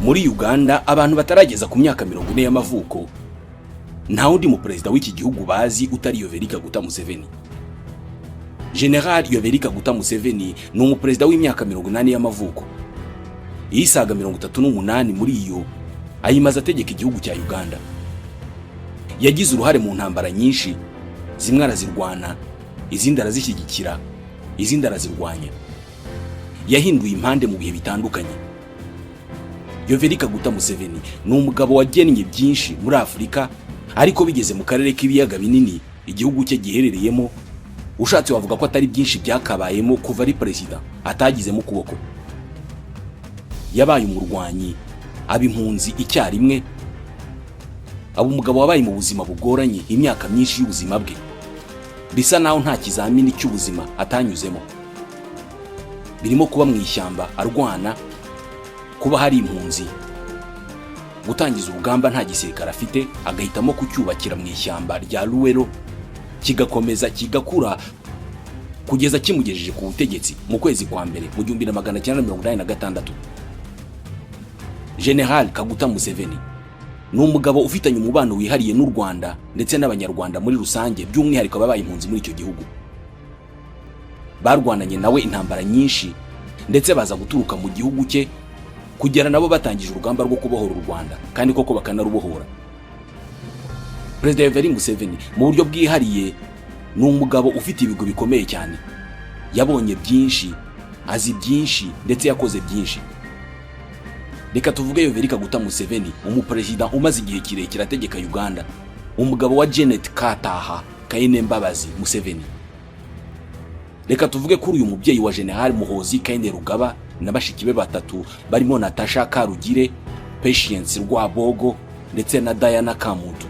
Muri Uganda abantu batarageza ku myaka 40 y'amavuko nta wundi mu president w'iki gihugu bazi utari Yoweri Kaguta Museveni. General Yoweri Kaguta Museveni ni umuperezida w'imyaka 80 y'amavuko. Yisaga 38 muri iyo ayimaze ategeka igihugu cya Uganda. Yagize uruhare mu ntambara nyinshi, zimwe arazirwana, izindi arazishyigikira, izindi arazirwanya. Yahinduye impande mu bihe bitandukanye. Yoweri Kaguta Museveni ni umugabo wagennye byinshi muri Afurika, ariko bigeze mu karere k'ibiyaga binini igihugu cye giherereyemo, ushatse wavuga ko atari byinshi byakabayemo kuva ari president atagizemo kuboko. Yabaye umurwanyi, abimpunzi icyarimwe, abo umugabo wabaye mu buzima bugoranye imyaka myinshi y'ubuzima bwe, bisa naho nta kizamini cy'ubuzima atanyuzemo. Birimo kuba mu ishyamba arwana, kuba hari impunzi, gutangiza urugamba nta gisirikare afite agahitamo kucyubakira mu ishyamba rya Luwero, kigakomeza kigakura kugeza kimugejeje ku butegetsi mu kwezi kwa mbere mu 1986. General Kaguta Museveni ni umugabo ufitanye umubano wihariye n'u Rwanda ndetse n'abanyarwanda muri rusange, by'umwihariko ababaye impunzi muri icyo gihugu. Barwananye nawe intambara nyinshi ndetse baza guturuka mu gihugu cye kugera nabo batangije urugamba rwo kubohora u Rwanda, kandi koko bakanarubohora. President Yoweri Museveni mu buryo bwihariye ni umugabo ufite ibigo bikomeye cyane. Yabonye byinshi, azi byinshi ndetse yakoze byinshi. Reka tuvuge Yoweri Kaguta Museveni, umuperezida umaze igihe kirekire ategeka Uganda, umugabo wa Janet Kataha Kaine Mbabazi Museveni. Reka tuvuge kuri uyu mubyeyi wa General Muhozi Kaine Rugaba na bashiki be batatu barimo Natasha Karugire, Patience Rwabogo ndetse na Diana Kamuntu.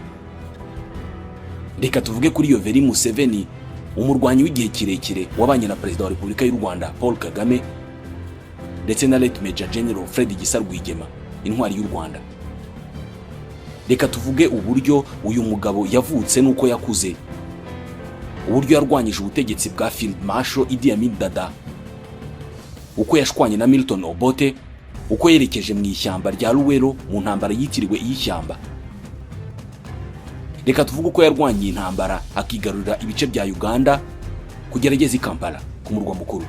Reka tuvuge kuri Yoweri Museveni, umurwanyi w'igihe kirekire wabanye na Perezida wa Repubulika y'u Rwanda Paul Kagame ndetse na Late Major General Fred Gisa Rwigema, intwari y'u Rwanda. Reka tuvuge uburyo uyu mugabo yavutse nuko yakuze, uburyo yarwanyije ubutegetsi bwa Field Marshal Idi Amin Dada, uko yashwanye na Milton Obote, uko yerekeje mu ishyamba rya Luwero mu ntambara yitiriwe iy'ishyamba. Reka tuvuge uko yarwanye intambara akigarurira ibice bya Uganda kugerageza i Kampala ku murwa mukuru.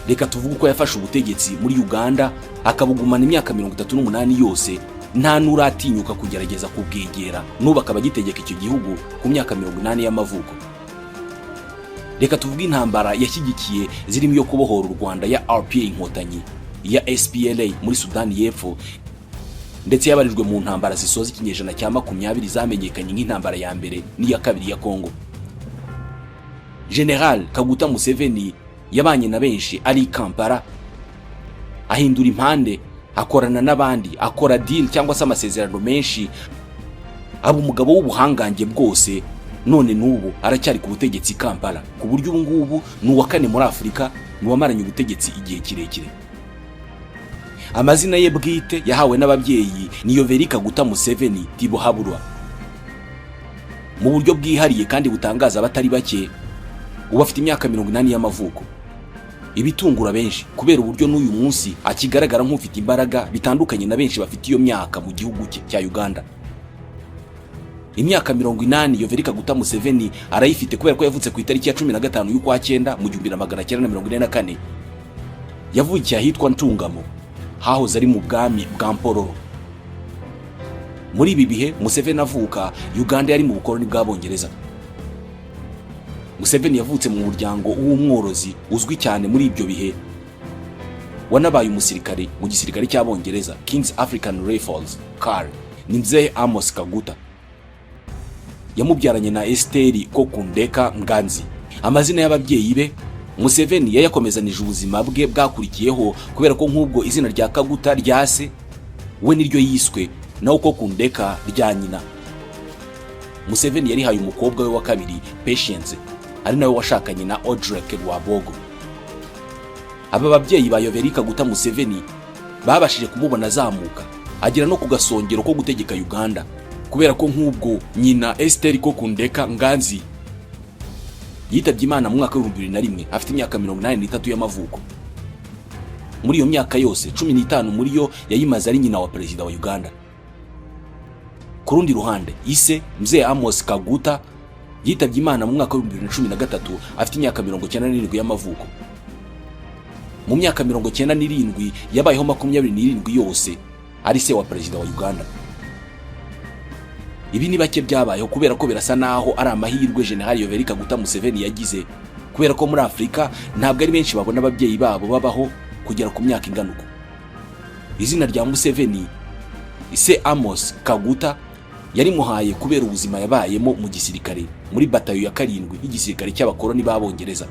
Reka tuvuge uko yafashe ubutegetsi muri Uganda akabugumana imyaka 38 yose nta nuratinyuka kugerageza kubwegera, nubaka abagitegeka icyo gihugu ku myaka 80 y'amavuko. Reka tuvuge intambara yashyigikiye zirimo yo kubohora u Rwanda ya RPA inkotanyi, ya SPLA muri Sudani y'Epfo, ndetse yabarijwe mu ntambara zisoza ikinyejana cya 20 zamenyekanye nk'intambara ya mbere n'iya kabiri ya Kongo. General Kaguta Museveni yabanye na benshi ari Kampala, ahindura impande, akorana n'abandi, akora deal cyangwa se amasezerano menshi, aba umugabo w'ubuhangange bwose. None n'ubu aracyari ku butegetsi Kampala, ku buryo ubu ngubu ni uwa kane muri Afurika ni wamaranye ubutegetsi igihe kirekire. Amazina ye bwite yahawe n'ababyeyi ni Yoweri Kaguta Museveni Tibuhaburwa. Mu buryo bwihariye kandi butangaza abatari bake, ubu afite imyaka 80 y'amavuko. Ibitungura benshi kubera uburyo n'uyu munsi akigaragara nk'ufite imbaraga bitandukanye na benshi bafite iyo myaka mu gihugu cye cya Uganda. Imyaka 80 Yoweri Kaguta Museveni arayifite kubera ko yavutse ku itariki ya 15 y'ukwa 9 mu 1944. Yavukiye ahitwa Ntungamo, hahoze ari mu bwami bwa Mpororo. Muri ibi bihe Museveni avuka, Uganda yari mu bukoloni bw'Abongereza. Museveni yavutse mu muryango w'umworozi uzwi cyane muri ibyo bihe, wanabaye umusirikare mu gisirikare cy'Abongereza King's African Rifles CAR, ni Mzee Amos Kaguta. Yamubyaranye na Esteri Kokundeka Nganzi. Amazina y'ababyeyi be Museveni yayakomezanije ubuzima bwe bwakurikiyeho kubera ko nk'ubwo izina rya Kaguta ryase we niryo yiswe, naho Kokundeka rya nyina. Museveni yari haye umukobwa we wa kabiri Patience, ari nawe washakanye na Audrey Rwabogo. Aba babyeyi ba Yoweri Kaguta Museveni babashije kumubona azamuka agera no ku gasongero ko gutegeka Uganda, kubera ko nk'ubwo nyina Esther Kokundeka Nganzi yitabye Imana mu mwaka wa 2001 afite imyaka 83 y'amavuko. muri iyo myaka yose 15 muri yo yayimaze ari nyina wa perezida wa Uganda. Ku rundi ruhande ise Mzee Amos Kaguta yitabye Imana mu mwaka wa 2013 afite imyaka 97 y'amavuko. Mu myaka 97 yabayeho 27 yose ari se wa perezida wa Uganda. Ibi ni bake byabayeho kubera ko birasa naho ari amahirwe General Yoweri Kaguta Museveni yagize, kubera ko muri Afrika ntabwo ari benshi babona ababyeyi babo babaho kugera ku myaka inganuko. Izina rya Museveni ise Amos Kaguta yari muhaye kubera ubuzima yabayemo mu gisirikare muri batayo ya 7 y'igisirikare cy'abakoloni b'Abongereza.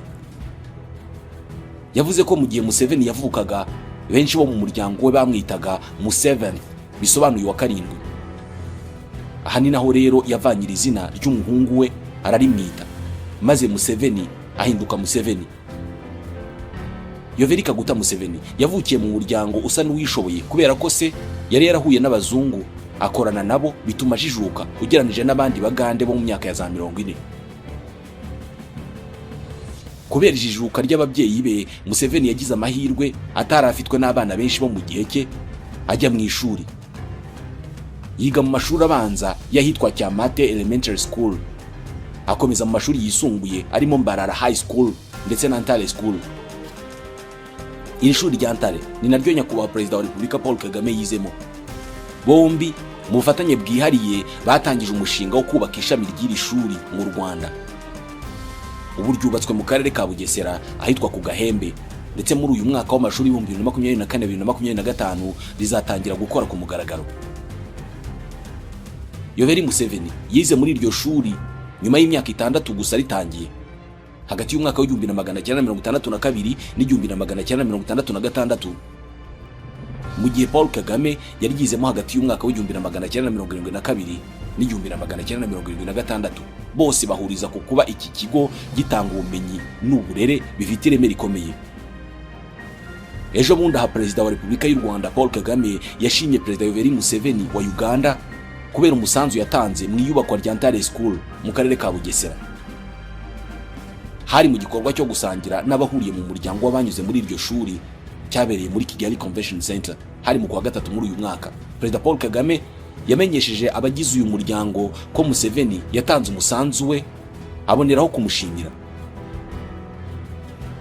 Yavuze ko mu gihe Museveni yavukaga benshi bo mu muryango we bamwitaga Museveni, bisobanuye wa 7. Aha ni naho rero yavanyira izina ry'umuhungu we ararimwita, maze Museveni ahinduka Museveni. Yoweri Kaguta Museveni yavukiye mu muryango usa n'uwishoboye kubera ko se yari yarahuye n'abazungu akorana nabo bituma ajijuka ugeranije n'abandi bagande bo mu myaka ya za 40. Kubera ijijuka ry'ababyeyi be, Museveni yagize amahirwe atarafitwe n'abana benshi bo mu gihe cye, ajya mu ishuri. Yiga mu mashuri abanza yahitwa Kyamate Elementary School, akomeza mu mashuri yisumbuye arimo Mbarara High School ndetse na Ntare School. Iri shuri rya Ntare ni naryo nyakubahwa perezida wa Repubulika Paul Kagame yizemo. Bombi mu bufatanye bwihariye batangije umushinga wo kubaka ishami ry'iri shuri mu Rwanda. Ubu ryubatswe mu karere ka Bugesera ahitwa ku Gahembe, ndetse muri uyu mwaka w'amashuri 2024-2025 rizatangira gukora ku mugaragaro. Yoweri Museveni yize muri iryo shuri nyuma y'imyaka 6 gusa ritangiye, hagati y'umwaka wa 1962 n'1966, mu gihe Paul Kagame yari yizemo hagati y'umwaka wa 1972 n'1976. Bose bahuriza ku kuba iki kigo gitanga ubumenyi n'uburere bifite ireme rikomeye. Ejo bundi aha perezida wa Repubulika y'u Rwanda Paul Kagame yashimye perezida Yoweri Museveni wa Uganda kubera umusanzu yatanze mu iyubakwa rya Ntare School mu karere ka Bugesera. Hari mu gikorwa cyo gusangira n'abahuriye mu muryango w'abanyuze muri iryo shuri cyabereye muri Kigali Convention Center hari mu kwa 3 muri uyu mwaka. Perezida Paul Kagame yamenyesheje abagize uyu muryango ko Museveni yatanze umusanzu we, aboneraho kumushimira.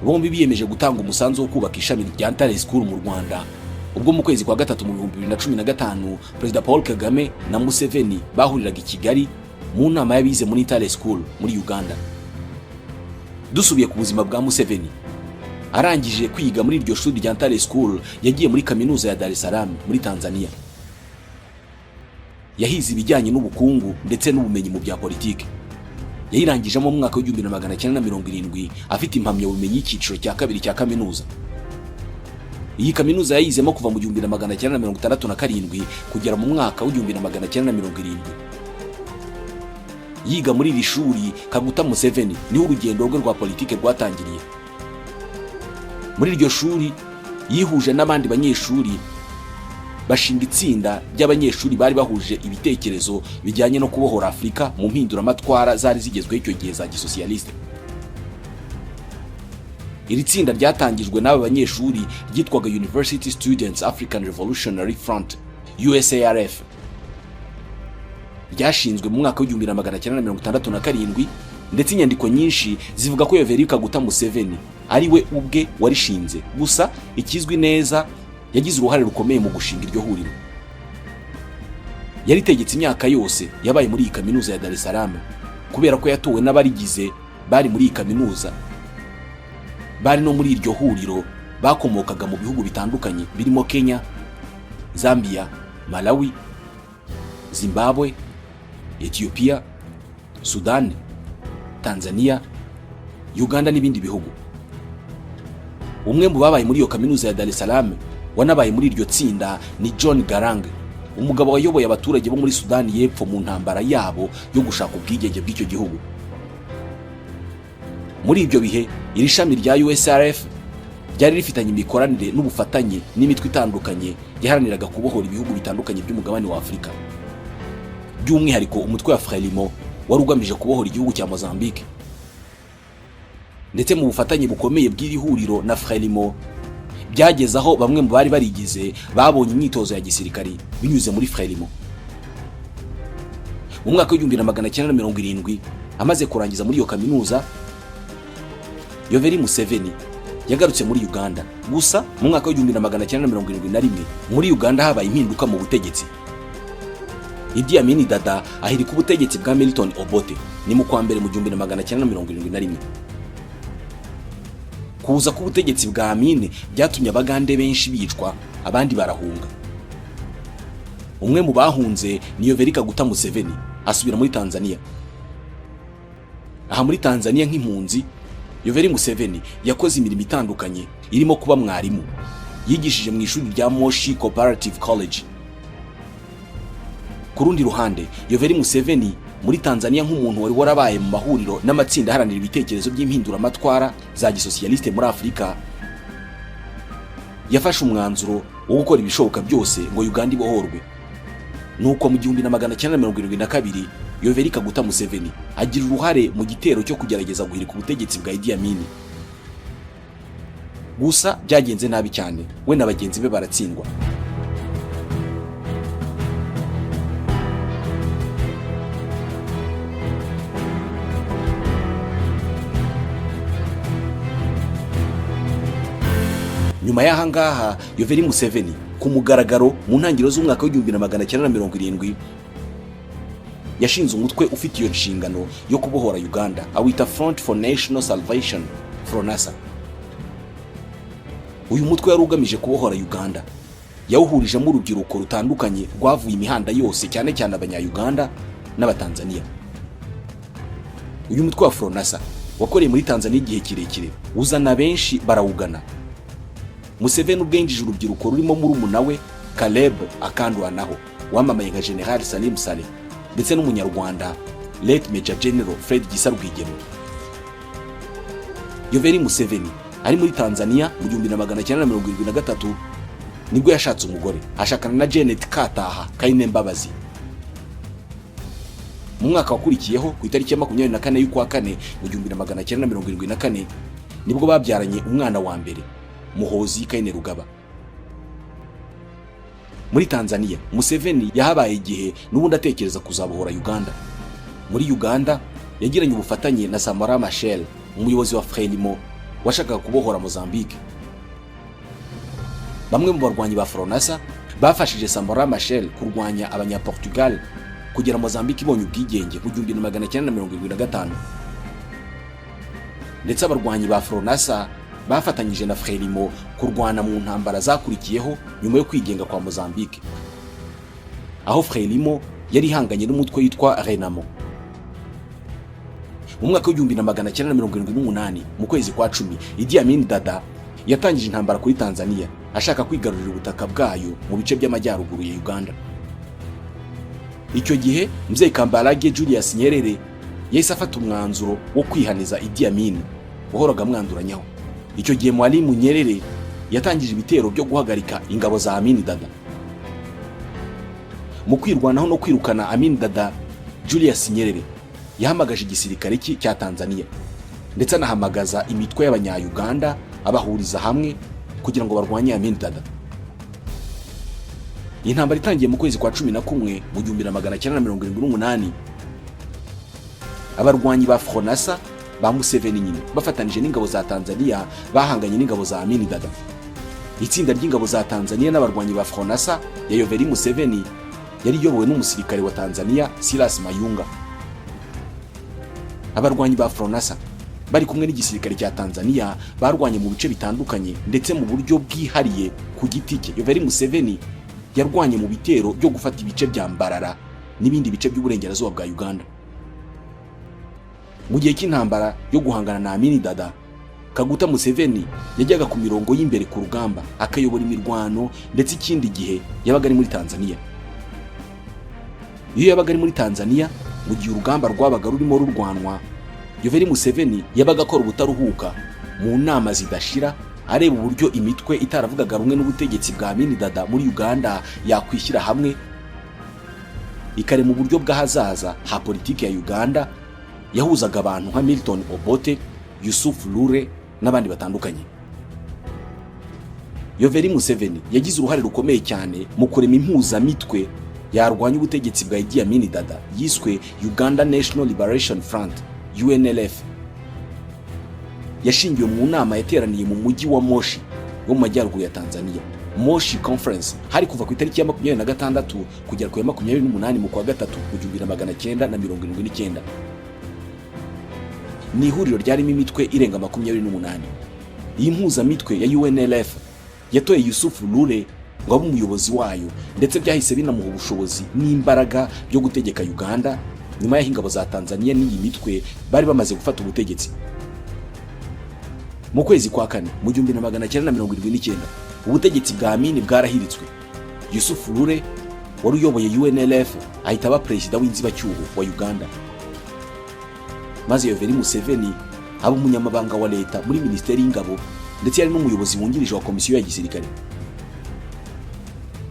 Bombi biyemeje gutanga umusanzu wo kubaka ishami rya Ntare School mu Rwanda, ubwo mu kwezi kwa 3 mu 2015 Perezida Paul Kagame na Museveni bahuriraga i Kigali mu nama y'abize muri Ntare School muri Uganda. Dusubiye ku buzima bwa Museveni, arangije kwiga muri iryo shuri rya Ntare School yagiye muri kaminuza ya Dar es Salaam muri Tanzania. Yahize ibijyanye n'ubukungu ndetse n'ubumenyi mu bya politike. Yayirangijemo mu mwaka wa 1970 afite impamyabumenyi y'icyiciro cya 2 cya kaminuza. Iyi kaminuza yayizemo kuva mu 1967 kugera mu mwaka wa 1970. Yiga muri iri shuri, Kaguta Museveni niho urugendo rwe rwa politike rwatangiriye. Muri iryo shuri yihuje n'abandi banyeshuri bashinga itsinda ry'abanyeshuri bari bahuje ibitekerezo bijyanye no kubohora Afrika mu mpinduramatwara zari zigezweho icyo gihe za gisosiyaliste. Iri tsinda ryatangijwe n'aba banyeshuri ryitwaga University Students African Revolutionary Front USARF. Ryashinzwe mu mwaka wa 1967 ndetse inyandiko nyinshi zivuga ko Yoweri Kaguta Museveni ari we ubwe warishinze. Gusa ikizwi neza, yagize uruhare rukomeye mu gushinga iryo huriro. Yari tegetse imyaka yose yabaye muri iyi kaminuza ya Dar es Salaam, kubera ko yatowe n'abarigize bari muri iyi kaminuza. Bari no muri iryo huriro bakomokaga mu bihugu bitandukanye birimo Kenya, Zambia, Malawi, Zimbabwe, Ethiopia, Sudan, Tanzania, Uganda n'ibindi bihugu. Umwe mu babaye muri iyo kaminuza ya Dar es Salaam wanabaye muri iryo tsinda ni John Garang, umugabo wayoboye abaturage bo muri Sudan y'Epfo mu ntambara yabo yo gushaka ubwigenge bw'icyo gihugu. Muri ibyo bihe iri shami rya USRF ryari rifitanye imikoranire n'ubufatanye n'imitwe itandukanye yaharaniraga kubohora ibihugu bitandukanye by'umugabane wa Afrika, by'umwihariko umutwe wa Frelimo wari ugamije kubohora igihugu cya Mozambique. Ndetse mu bufatanye bukomeye bw'iri huriro na Frelimo, byageze aho bamwe mu bari barigize babonye imyitozo ya gisirikari binyuze muri Frelimo. Mu mwaka w'1970 amaze kurangiza muri iyo kaminuza, Yoweri Museveni yagarutse muri Uganda. Gusa mu mwaka w'1971 muri Uganda habaye impinduka mu butegetsi. Idi Amin Dada ahirika ubutegetsi bwa Milton Obote ni mu kwa mbere mu 1971. Kuza ku butegetsi bwa Amin byatumye abagande benshi bicwa, abandi barahunga. Umwe mu bahunze ni Yoweri Kaguta Museveni asubira muri Tanzania. Aha muri Tanzania nk'impunzi, Yoweri Museveni yakoze imirimo itandukanye irimo kuba mwarimu. Yigishije mu ishuri rya Moshi Cooperative College. Ku rundi ruhande, Yoweri Museveni muri Tanzania nk'umuntu wari warabaye mu mahuriro n'amatsinda haranira ibitekerezo by'impinduramatwara za gisosiyaliste muri Afurika, yafashe umwanzuro wo gukora ibishoboka byose ngo Uganda ibohorwe. Nuko mu 1972 Yoweri Kaguta Museveni agira uruhare mu gitero cyo kugerageza guhirika ubutegetsi bwa Idi Amin. Gusa byagenze nabi cyane, we na bagenzi be baratsindwa. Nyuma y'aha ngaha, Yoweri Museveni ku mugaragaro mu ntangiriro z'umwaka w'1970 yashinze umutwe ufite iyo nshingano yo kubohora Uganda, awita Front for National Salvation, FRONASA. Uyu mutwe yari ugamije kubohora Uganda. Yawuhurijemo urubyiruko rutandukanye rwavuye imihanda yose, cyane cyane abanya-Uganda n'abatanzania. Uyu mutwe wa FRONASA wakoreye muri Tanzania igihe kirekire, uzana benshi barawugana. Museveni ubwenjije urubyiruko rurimo murumuna we Caleb akandwanaho wamamaye nka General Salim Saleh, ndetse n'umunyarwanda Late Major General Fred Gisa Rwigema. Yoweri Museveni ari muri Tanzania mu 1973 nibwo yashatse umugore, ashakana na Janet Kataha Kayine Mbabazi. Mu mwaka wakurikiyeho ku itariki ya 24 y'ukwa kane mu 1974 nibwo babyaranye umwana wa mbere, Muhozi Kayine Rugaba. Muri Tanzania, Museveni yahabaye igihe n'ubundi atekereza kuzabohora Uganda. Muri Uganda yagiranye ubufatanye na Samora Machel, umuyobozi wa Frelimo washakaga kubohora Mozambique. Bamwe mu barwanyi ba FRONASA bafashije Samora Machel kurwanya abanya-Portugal kugera Mozambique ibonye ubwigenge mu 1975. Ndetse abarwanyi ba FRONASA bafatanyije na Frelimo kurwana mu ntambara zakurikiyeho nyuma yo kwigenga kwa Mozambique, aho Frelimo yari ihanganye n'umutwe witwa Renamo. Mu mwaka w'1978 mu kwezi kwa 10, Idi Amin Dada yatangije intambara kuri Tanzania ashaka kwigarurira ubutaka bwayo mu bice by'amajyaruguru ya Uganda. Icyo gihe Mzee Kambarage Julius Nyerere yahise afata umwanzuro wo kwihaniza Idi Amin wahoraga mwanduranyaho. Icyo gihe Mwalimu Nyerere yatangije ibitero byo guhagarika ingabo za Amin Dada. Mu kwirwanaho no kwirukana Amin Dada, Julius Nyerere yahamagaje igisirikare cya Tanzania ndetse anahamagaza imitwe y'abanya-Uganda abahuriza hamwe kugira ngo barwanye Amin Dada. Intambara itangiye mu kwezi kwa 11 mu 1978. Abarwanyi ba FRONASA ba Museveni nyine bafatanije n'ingabo za Tanzania bahanganye n'ingabo za Amin Dada. Itsinda ry'ingabo za Tanzania n'abarwanyi ba FRONASA ya Yoweri Museveni yari iyobowe n'umusirikare wa Tanzania Silas Mayunga. Abarwanyi ba FRONASA bari kumwe n'igisirikare cya Tanzania barwanye mu bice bitandukanye ndetse mu buryo bwihariye ku giti cye. Yoweri Museveni yarwanye mu bitero byo gufata ibice bya Mbarara n'ibindi bice by'uburengerazuba bwa Uganda. Mu gihe cy'intambara yo guhangana na Amin Dada, Kaguta Museveni yajyaga ku mirongo y'imbere ku rugamba akayobora imirwano, ndetse ikindi gihe yabaga ari muri Tanzania. Iyo yabaga ari muri Tanzania mu gihe urugamba rwabaga rurimo rurwanwa, Yoweri Museveni yabaga akora ubutaruhuka mu nama zidashira areba uburyo imitwe itaravugaga rumwe n'ubutegetsi bwa Amin Dada muri Uganda yakwishyira hamwe ikare mu buryo bw'ahazaza ha politiki ya Uganda yahuzaga abantu nka Milton Obote, Yusuf Lure n'abandi batandukanye. Yoweri Museveni yagize uruhare rukomeye cyane mu kurema impuzamitwe yarwanya ubutegetsi bwa Idi Amin Dada yiswe Uganda National Liberation Front UNLF. Yashingiwe mu nama yateraniye mu mujyi wa Moshi wo mu majyaruguru ya Tanzania. Moshi Conference hari kuva ku itariki ya 26 kugera ku ya 28 mu kwa gatatu mu 1979. Ni ihuriro ryarimo imitwe irenga 28. Iyi mpuzamitwe ya UNLF yatoye Yusuf Lule ngo abe umuyobozi wayo, ndetse byahise binamuha ubushobozi n'imbaraga byo gutegeka Uganda nyuma y'aho ingabo za Tanzania n'iyi mitwe bari bamaze gufata ubutegetsi. Mu kwezi kwa kane mu 1979 ubutegetsi bwa Amin bwarahiritswe. Yusuf Lule wari uyoboye UNLF ahita aba perezida w'inzibacyuho wa Uganda, maze Yoweri Museveni aba umunyamabanga wa leta muri minisiteri y'ingabo, ndetse yari n'umuyobozi wungirije wa komisiyo ya gisirikare.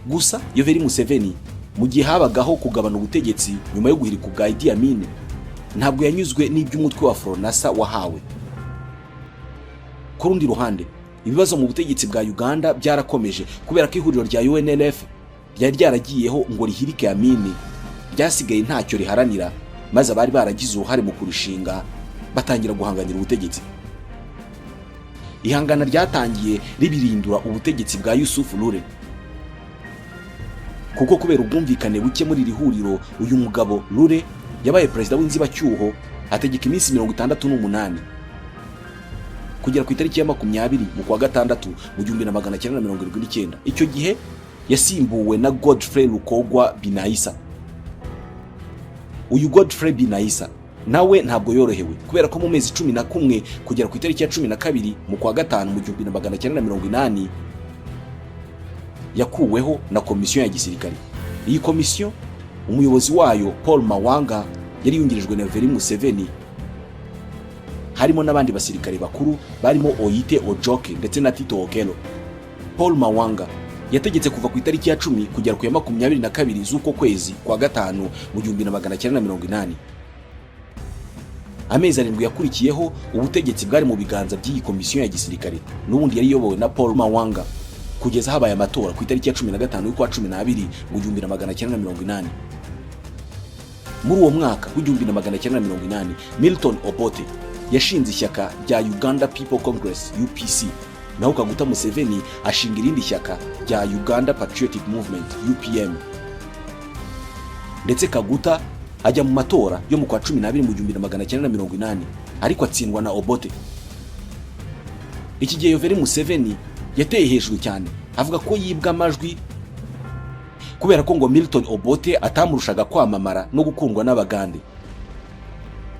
Gusa Yoweri Museveni mu gihe habagaho kugabana ubutegetsi nyuma yo guhirika bwa Idi Amin, ntabwo yanyuzwe n'iby'umutwe wa Fronasa wahawe. Ku rundi ruhande, ibibazo mu butegetsi bwa Uganda byarakomeje kubera ko ihuriro rya UNLF ryari ryaragiyeho ngo rihirike Amin byasigaye ntacyo riharanira, maze abari baragize uruhare mu kurushinga batangira guhanganira ubutegetsi. Ihangana ryatangiye ribirindura ubutegetsi bwa Yusuf Lule, kuko kubera ubwumvikane buke muri iri huriro uyu mugabo Lule yabaye perezida w'inzibacyuho ategeka iminsi 68 kugera ku itariki ya 20 mu kwa gatandatu mu 1979. Icyo gihe yasimbuwe na Godfrey Lukogwa Binaisa. Uyu Godfrey Binaisa nawe ntabwo yorohewe kubera ko mu mezi 11 kugera ku itariki ya 12 mu kwa gatanu mu 1980 yakuweho na komisiyo ya gisirikare. Iyi komisiyo umuyobozi wayo Paul Mawanga yari yungirijwe na Yoweri Museveni, harimo n'abandi basirikare bakuru barimo Oyite Ojoke ndetse na Tito Okello. Paul Mawanga yategetse kuva ku itariki ya 10 kugera ku ya 22 z'uko kwezi kwa gatanu mu 1980. Amezi 7 yakurikiyeho ubutegetsi bwari mu biganza by'iyi komisiyo ya gisirikare, n'ubundi yari yobowe na Paul Mawanga kugeza habaye amatora ku itariki ya 15 y'ukwa 12 mu 1980. Muri uwo mwaka wa 1980 Milton Obote yashinze ishyaka rya Uganda People Congress UPC, naho Kaguta Museveni ashinga irindi shyaka rya Uganda Patriotic Movement UPM. Ndetse Kaguta ajya mu matora yo mu kwa 12 mu 1980 ariko atsindwa na Obote. Iki gihe Yoweri Museveni yateye hejuru cyane avuga ko yibwa amajwi kubera ko ngo Milton Obote atamurushaga kwamamara no gukundwa n'Abagande,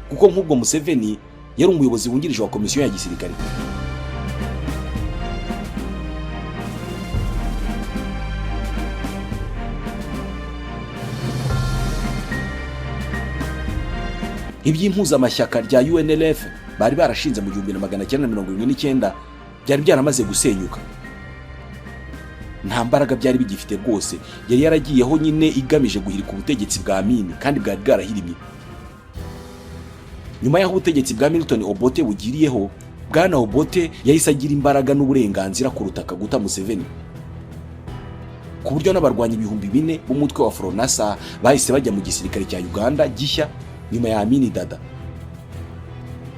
kuko nk'ubwo Museveni yari umuyobozi wungirije wa komisiyo ya gisirikare. Iby'impuzamashyaka rya UNLF bari barashinze mu 1979 byari byaramaze gusenyuka. Nta mbaraga byari bigifite rwose, yari yaragiyeho nyine igamije guhirika ubutegetsi bwa Amin kandi bwari bwarahirimye. Nyuma y'aho ubutegetsi bwa Milton Obote bugiriyeho, Bwana Obote yahise agira imbaraga n'uburenganzira kuruta Kaguta Museveni, ku buryo n'abarwanyi 4,000 b'umutwe wa Fronasa bahise bajya mu gisirikare cya Uganda gishya nyuma ya Amin Dada.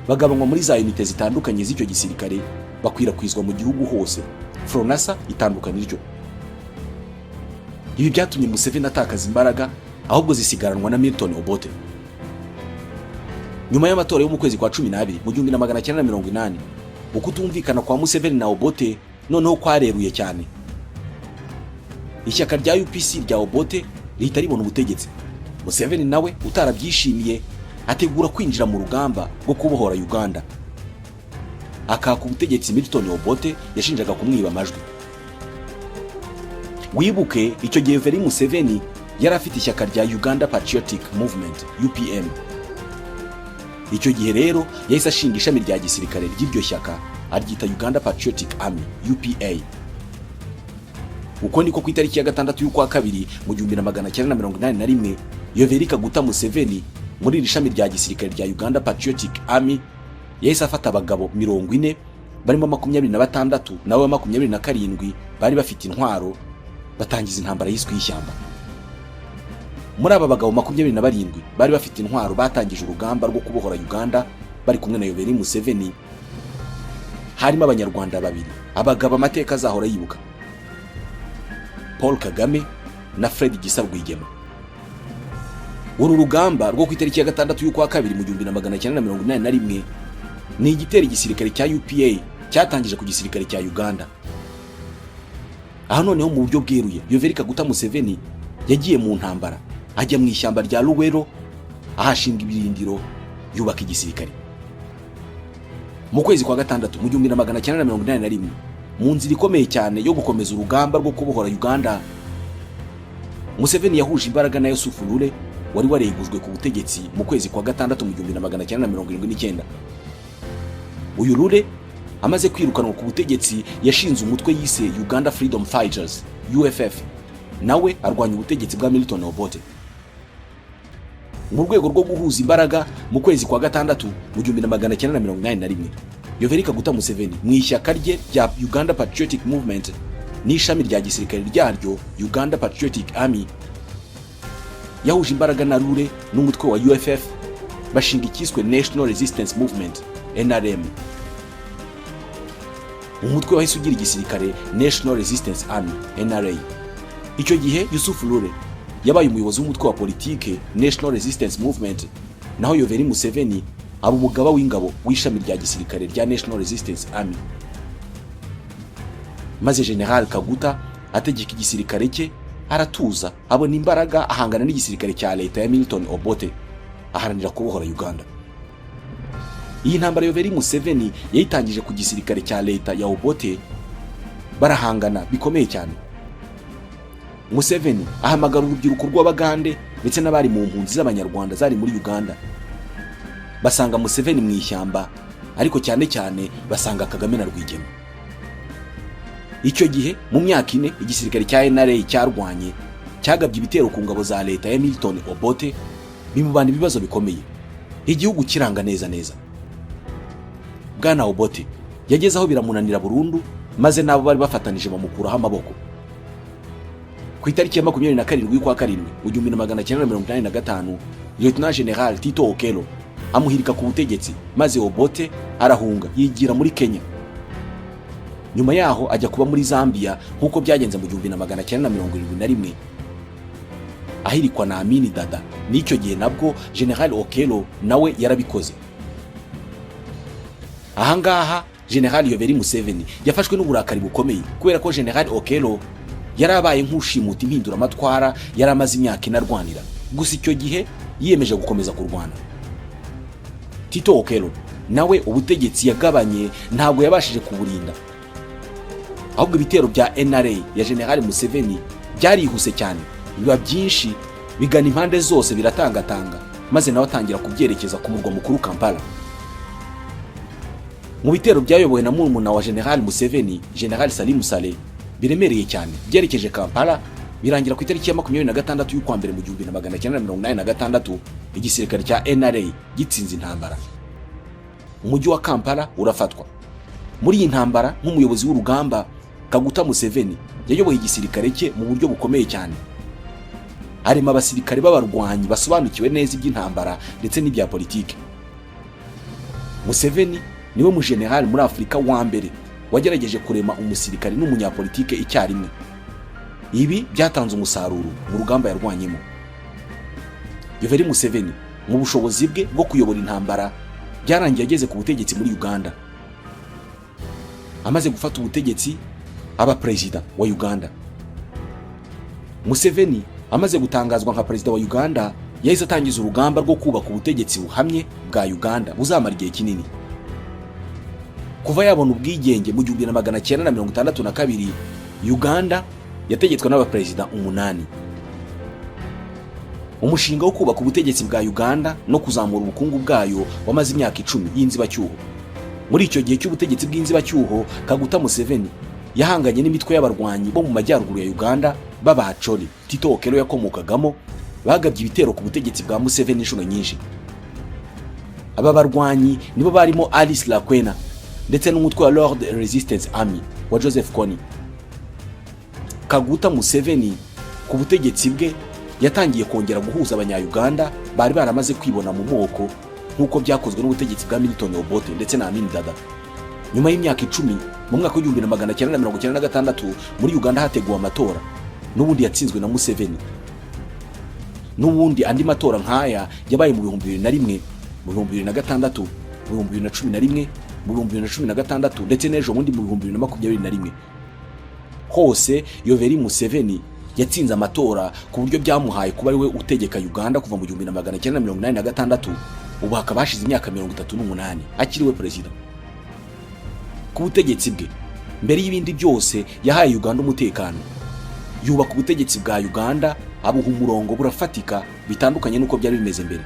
Bagabanywa muri za unite zitandukanye z'icyo gisirikare bakwirakwizwa mu gihugu hose. Fronasa itandukana iryo. Ibi byatumye Museveni atakaza imbaraga ahubwo zisigaranwa na Milton Obote. Nyuma y'amatora yo mu kwezi kwa 12 mu 1980 ukutumvikana kwa Museveni na Obote noneho kwareruye cyane. Ishyaka rya UPC rya Obote rihita ribona ubutegetsi. Museveni nawe utarabyishimiye ategura kwinjira mu rugamba rwo kubohora Uganda. Akaka ubutegetsi Milton Obote yashinjaga kumwiba amajwi. Wibuke icyo gihe Yoweri Museveni yari afite ishyaka rya Uganda Patriotic Movement UPM. Icyo gihe rero yahise ashinga ishami rya gisirikare ry'iryo shyaka aryita Uganda Patriotic Army UPA. Uko niko ku itariki ya 6 y'ukwa 2 mu 1981 Yoweri Kaguta Museveni muri iri shami rya gisirikare rya Uganda Patriotic Army yahise afata abagabo 40 barimo 26 nawe 27 bari bafite intwaro batangiza intambara yiswe y'ishyamba. Muri aba bagabo 27 bari bafite intwaro batangije urugamba rwo kubohora Uganda bari kumwe na Yoweri Museveni, harimo abanyarwanda babiri abagabo amateka azahora yibuka, Paul Kagame na Fred Gisa Rwigema. Uru rugamba rwo ku itariki ya 6 y'ukwa kabiri mu 1981 ni igitero igisirikare cya UPA cyatangije ku gisirikare cya Uganda. Aha noneho mu buryo bweruye Yoweri Kaguta Museveni yagiye mu ntambara, ajya mu ishyamba rya Luwero ahashinga ibirindiro yubaka igisirikare. Mu kwezi kwa gatandatu mu 1981 mu nzira ikomeye cyane yo gukomeza urugamba rwo kubohora Uganda, Museveni yahuje imbaraga na Yusufu Lule wari waregujwe ku butegetsi mu kwezi kwa gatandatu mu 1979. Uyu Lule amaze kwirukanwa ku butegetsi yashinze umutwe yise Uganda Freedom Fighters UFF, nawe arwanya ubutegetsi bwa Milton Obote. Mu rwego rwo guhuza imbaraga mu kwezi kwa gatandatu mu 1981 Yoweri Kaguta Museveni mu ishyaka rye rya Uganda Patriotic Movement n'ishami rya gisirikare ryaryo Uganda Patriotic Army yahuje imbaraga na Lule n'umutwe wa UFF bashinga ikiswe National Resistance Movement NRM. Umutwe wahise ugira igisirikare National Resistance Army NRA. Icyo gihe Yusufu Lule yabaye umuyobozi w'umutwe wa politike National Resistance Movement, naho Yoweri Museveni aba umugaba w'ingabo w'ishami rya gisirikare rya National Resistance Army. Maze General Kaguta ategeka igisirikare cye aratuza, abona imbaraga ahangana n'igisirikare cya leta ya Milton Obote aharanira kubohora Uganda. Iyi ntambara Yoweri Museveni yayitangije ku gisirikare cya leta ya Obote, barahangana bikomeye cyane. Museveni ahamagara urubyiruko rw'Abagande ndetse n'abari mu mpunzi z'Abanyarwanda zari muri Uganda. Basanga Museveni mu ishyamba, ariko cyane cyane basanga Kagame na Rwigema. Icyo gihe mu myaka 4 igisirikare cya NRA cyarwanye, cyagabye ibitero ku ngabo za leta ya Milton Obote, bimubana ibibazo bikomeye, igihugu kiranga neza. Bwana Obote yageze aho biramunanira burundu, maze nabo bari bafatanije bamukuraho amaboko. Ku itariki ya 27 y'ukwa karindwi mu 1985 Lieutenant General Tito Okello amuhirika ku butegetsi, maze Obote arahunga yigira muri Kenya. Nyuma yaho ajya kuba muri Zambia nkuko byagenze mu 1971 ahirikwa na Amini Dada. N'icyo gihe nabwo General Okello nawe yarabikoze. Ahangaha General Yoweri Museveni yafashwe n'uburakari bukomeye kubera ko General Okello yarabaye nk'ushimuta impindura amatwara yaramaze imyaka inarwanira, gusa icyo gihe yiyemeje gukomeza kurwana. Tito Okello nawe ubutegetsi yagabanye ntabwo yabashije kuburinda, ahubwo ibitero bya NRA ya General Museveni byarihuse cyane, biba byinshi bigana impande zose biratangatanga, maze nawe atangira kubyerekeza ku murwa mukuru Kampala. Mu bitero byayobowe na murumuna wa General Museveni, General Salim Saleh, biremereye cyane byerekeje Kampala, birangira ku itariki ya 26 y'ukwa mbere mu 1986 igisirikare cya NRA gitsinze intambara. Umujyi wa Kampala urafatwa. Muri iyi ntambara nk'umuyobozi w'urugamba, Kaguta Museveni yayoboye igisirikare cye mu buryo bukomeye cyane. Harimo abasirikare b'abarwanyi basobanukiwe neza iby'intambara ndetse n'ibya politike. Museveni niwe mu general muri Afrika wa mbere wagerageje kurema umusirikare n'umunyapolitike icyarimwe. Ibi byatanze umusaruro mu rugamba yarwanyemo. Yoweri Museveni mu bushobozi bwe bwo kuyobora intambara byarangiye ageze ku butegetsi muri Uganda. Amaze gufata ubutegetsi aba president wa Uganda. Museveni amaze gutangazwa nka president wa Uganda, yahise atangiza urugamba rwo kubaka ubutegetsi buhamye bwa Uganda buzamara igihe kinini. Kuva yabona ubwigenge mu 1962 Uganda yategetswe n'abaperezida 8. Umushinga wo kubaka ubutegetsi bwa Uganda no kuzamura ubukungu bwayo wamaze imyaka 10 y'inzibacyuho. Muri icyo gihe cy'ubutegetsi bw'inzibacyuho, Kaguta Museveni yahanganye n'imitwe y'abarwanyi bo mu majyaruguru ya Uganda b'Abacholi Tito Okello yakomokagamo, bagabye ibitero ku butegetsi bwa Museveni inshuro nyinshi. Aba barwanyi nibo barimo Alice Lakwena, ndetse n'umutwe wa Lord Resistance Army wa Joseph Kony. Kaguta Museveni ku butegetsi bwe yatangiye kongera guhuza abanya-Uganda bari baramaze kwibona mu moko nk'uko byakozwe n'ubutegetsi bwa Milton Obote ndetse na Amin Dada. Nyuma y'imyaka 10 mu mwaka wa 1996 muri Uganda hateguwe amatora n'ubundi yatsinzwe na Museveni. N'ubundi andi matora nk'aya yabaye mu 2001, mu 2006, mu 2011, mu 2016 ndetse n'ejo bundi mu 2021. Hose Yoweri Museveni yatsinze amatora ku buryo byamuhaye kuba ariwe utegeka Uganda kuva mu 1986, ubu hakaba hashize imyaka 38 akiriwe perezida. Ku butegetsi bwe mbere y'ibindi byose yahaye Uganda umutekano, yubaka ubutegetsi bwa Uganda abuha umurongo burafatika bitandukanye nuko byari bimeze mbere.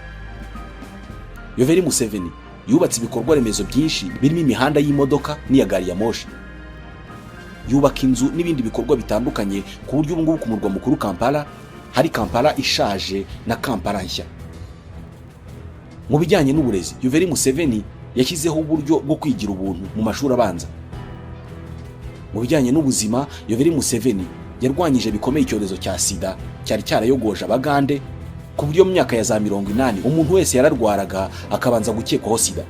Yoweri Museveni yubatse ibikorwa remezo byinshi birimo imihanda y'imodoka n'iya gari ya moshi, yubaka inzu n'ibindi bikorwa bitandukanye ku buryo ubu ngubu ku murwa mukuru Kampala hari Kampala ishaje na Kampala nshya. Mu bijyanye n'uburezi, Yoweri Museveni yashyizeho uburyo bwo kwigira ubuntu mu mashuri abanza. Mu bijyanye n'ubuzima, Yoweri Museveni yarwanyije bikomeye icyorezo cya sida cyari cyarayogoje abagande ku buryo mu myaka ya za 80 umuntu wese yararwaraga akabanza gukekwaho sida.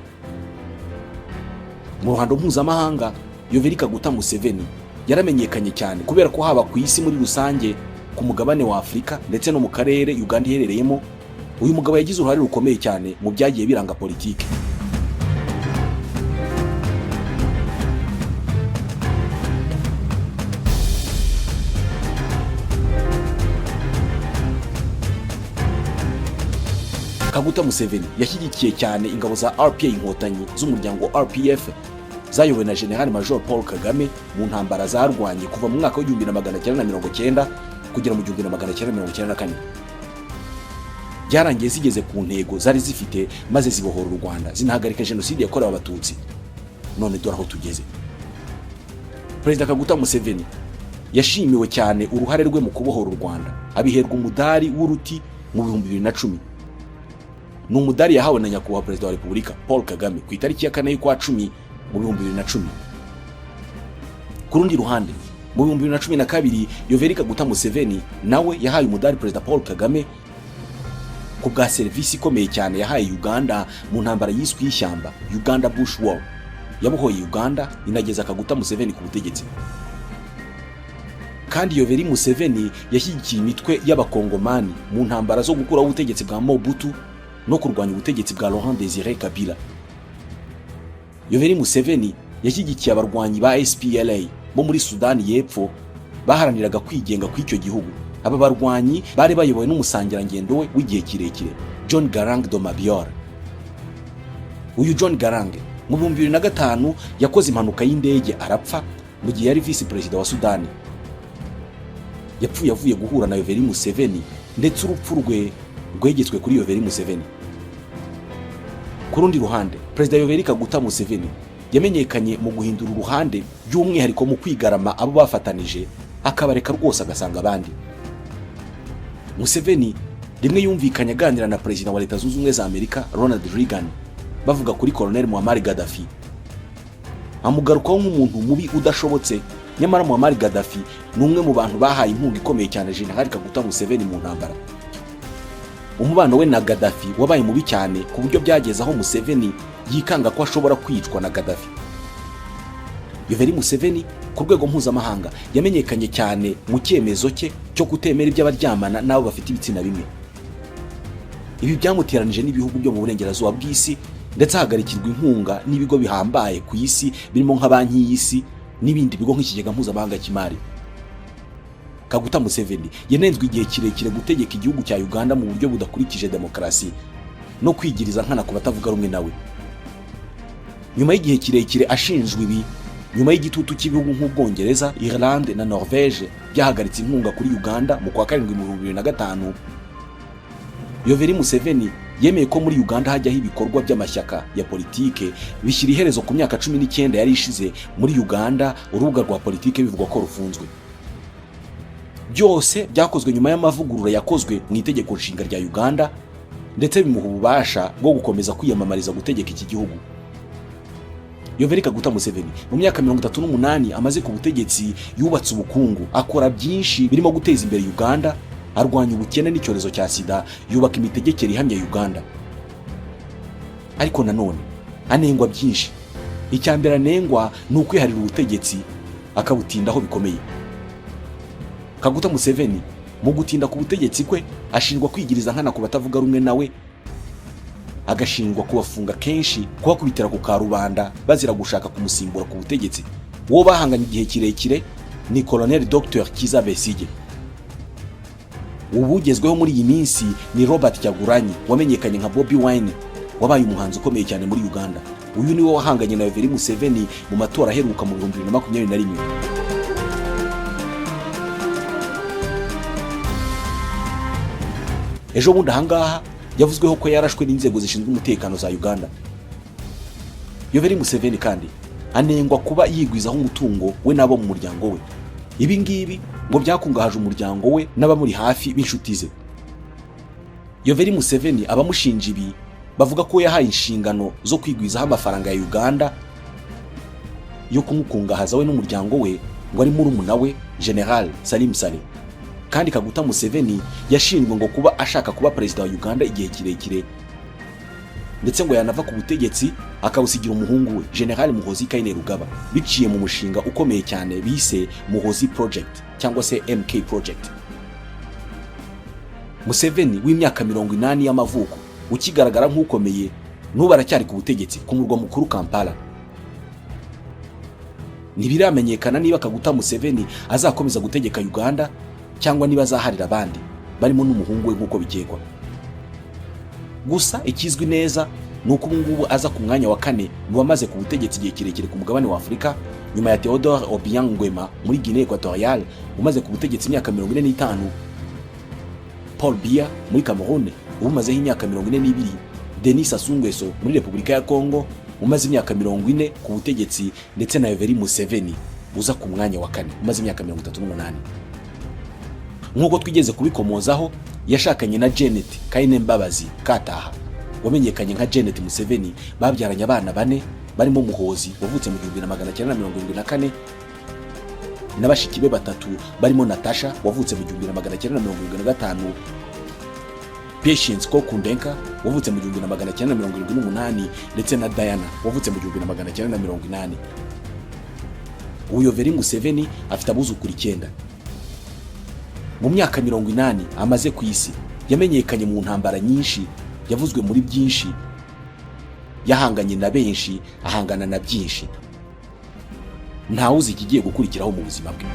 Mu ruhando mpuzamahanga, Yoweri Kaguta Museveni yaramenyekanye cyane kubera ko haba ku isi muri rusange, ku mugabane wa Afurika ndetse no mu karere Uganda iherereyemo, uyu mugabo yagize uruhare rukomeye cyane mu byagiye biranga politiki. Kaguta Museveni yashyigikiye cyane ingabo za RPA inkotanyi z'umuryango RPF zayobowe na General Major Paul Kagame mu ntambara zarwanye kuva mu mwaka wa 1990 kugera mu 1994. Byarangiye zigeze ku ntego zari zifite maze zibohora u Rwanda zinahagarika jenoside yakorewe abatutsi. None dore aho tugeze. Perezida Kaguta Museveni yashimiwe cyane uruhare rwe mu kubohora u Rwanda, abiherwa umudari w'uruti mu 2010. Ni umudari yahawe na nyakubahwa Perezida wa Repubulika Paul Kagame ku itariki ya 4 y'ukwa 10 mu 2010. Ku rundi ruhande, mu 2012 Yoweri Kaguta Museveni nawe yahaye umudari Perezida Paul Kagame ku bwa serivisi ikomeye cyane yahaye Uganda mu ntambara yiswe y'ishyamba, Uganda Bush War. Yabohoye Uganda inageza Kaguta Museveni ku butegetsi. Kandi Yoweri Museveni yashyigikiye imitwe y'abakongomani mu ntambara zo gukuraho ubutegetsi bwa Mobutu no kurwanya ubutegetsi bwa Laurent Désiré Kabila. Yoweri Museveni yashyigikiye abarwanyi ba SPLA bo muri Sudani y'Epfo baharaniraga kwigenga kw'icyo gihugu. Aba barwanyi bari bayobowe n'umusangirangendo we w'igihe kirekire, John Garang do Mabior. Uyu John Garang mu 2005 yakoze impanuka y'indege arapfa mu gihe yari vice perezida wa Sudani. Yapfuye avuye guhura na Yoweri Museveni ndetse urupfu rwe rwegetswe kuri Yoweri Museveni. Ku rundi ruhande, Perezida Yoweri Kaguta Museveni yamenyekanye mu guhindura uruhande by'umwihariko mu kwigarama abo bafatanije akabareka rwose agasanga abandi. Museveni rimwe yumvikanye aganira na Perezida wa Leta Zunze Ubumwe za Amerika Ronald Reagan bavuga kuri Colonel Muammar Gaddafi. Amugarukaho nk'umuntu mubi udashobotse, nyamara Muammar Gaddafi ni umwe mu bantu bahaye inkunga ikomeye cyane General Kaguta Museveni mu ntambara. Umubano we na Gaddafi wabaye mubi cyane ku buryo byageze aho Museveni yikanga ko ashobora kwicwa na Gaddafi. Yoweri Museveni ku rwego mpuzamahanga yamenyekanye cyane mu cyemezo cye cyo kutemera iby'abaryamana n'abo bafite ibitsina bimwe. Ibi byamuteranije n'ibihugu byo mu burengerazuba bw'isi ndetse ahagarikirwa inkunga n'ibigo bihambaye ku isi birimo nka banki y'isi n'ibindi bigo nk'ikigega mpuzamahanga cy'imari. Kaguta Museveni yanenzwe igihe kirekire gutegeka igihugu cya Uganda mu buryo budakurikije demokarasi no kwigiriza nkana ku batavuga rumwe nawe. Nyuma y'igihe kirekire ashinjwa ibi, nyuma y'igitutu cy'ibihugu nk'Ubwongereza, Ireland na Norvège byahagaritse inkunga kuri Uganda mu kwa 7 mu 2005, Yoweri Museveni yemeye ko muri Uganda hajyaho ibikorwa by'amashyaka ya politike bishyira iherezo ku myaka 19 yari ishize muri Uganda urubuga rwa politike bivugwa ko rufunzwe. Byose byakozwe nyuma y'amavugurura yakozwe mu itegeko nshinga rya Uganda ndetse bimuha ububasha bwo gukomeza kwiyamamariza gutegeka iki gihugu. Yoweri Kaguta Museveni mu myaka 38 amaze ku butegetsi yubatse ubukungu, akora byinshi birimo guteza imbere Uganda, arwanya ubukene n'icyorezo cya sida, yubaka imitegekere ihamye Uganda. Ariko nanone anengwa byinshi. Icyambere anengwa ni ukwiharira ubutegetsi akabutindaho bikomeye. Kaguta Museveni mu gutinda ku butegetsi kwe ashinjwa kwigiriza nkana ku batavuga rumwe nawe, agashinjwa kubafunga kenshi, kubakubitira ku karubanda bazira gushaka kumusimbura ku butegetsi. Uwo bahanganye igihe kirekire ni Colonel Dr Kiza Besige. Ubugezweho muri iyi minsi ni Robert Kyagulanyi wamenyekanye nka Bobi Wine, wabaye umuhanzi ukomeye cyane muri Uganda. Uyu niwe wahanganye na Yoweri Museveni mu matora aheruka mu 2021. Ejo bundi ahangaha yavuzweho ko yarashwe n'inzego zishinzwe umutekano za Uganda. Yoweri Museveni kandi anengwa kuba yigwizaho umutungo we nabo mu muryango we. Ibi ngibi ngo byakungahaje umuryango we n'abamuri hafi b'inshuti ze. Yoweri Museveni abamushinja ibi bavuga ko yahaye inshingano zo kwigwizaho amafaranga ya Uganda yo kumukungahaza we n'umuryango we, ngo ari murumuna we General Salim Saleh. Kandi Kaguta Museveni yashinjwe ngo kuba ashaka kuba perezida wa Uganda igihe kirekire, ndetse ngo yanava ku butegetsi akawusigira umuhungu we General Muhoozi Kainerugaba, biciye mu mushinga ukomeye cyane bise Muhoozi Project cyangwa se MK Project. Museveni w'imyaka 80 y'amavuko ukigaragara nk'ukomeye n'ubu aracyari ku butegetsi ku murwa mukuru Kampala. Ntibiramenyekana niba Kaguta Museveni azakomeza gutegeka Uganda cyangwa niba azaharira abandi barimo n'umuhungu we nk'uko bikekwa. Gusa ikizwi neza ni uko ngubu aza ku mwanya wa 4 mu bamaze ku butegetsi igihe kirekire ku mugabane wa Afurika, nyuma ya Theodore Obiang Nguema muri Guinea Equatoriale umaze ku butegetsi imyaka 45, Paul Biya muri Cameroon umazeho imyaka 42, Denis Sassou Nguesso muri Repubulika ya Congo umaze imyaka 40 ku butegetsi, ndetse na Yoweri Museveni uza ku mwanya wa 4 umaze imyaka 38. Nk'uko twigeze kubikomozaho, yashakanye na Janet Kainembabazi Kataha wamenyekanye nka Janet Museveni, babyaranye abana 4 barimo Muhoozi wavutse mu 1974 na bashiki be 3 barimo Natasha wavutse mu 1975, Patience Kokundenka wavutse mu 1978, ndetse na Diana wavutse mu 1980. Uyu Yoweri Museveni afite abuzukuru 9. Mu myaka 80 amaze ku isi yamenyekanye mu ntambara nyinshi, yavuzwe muri byinshi, yahanganye na benshi, ahangana na byinshi. Ntawuzi ikigiye gukurikiraho mu buzima bwe.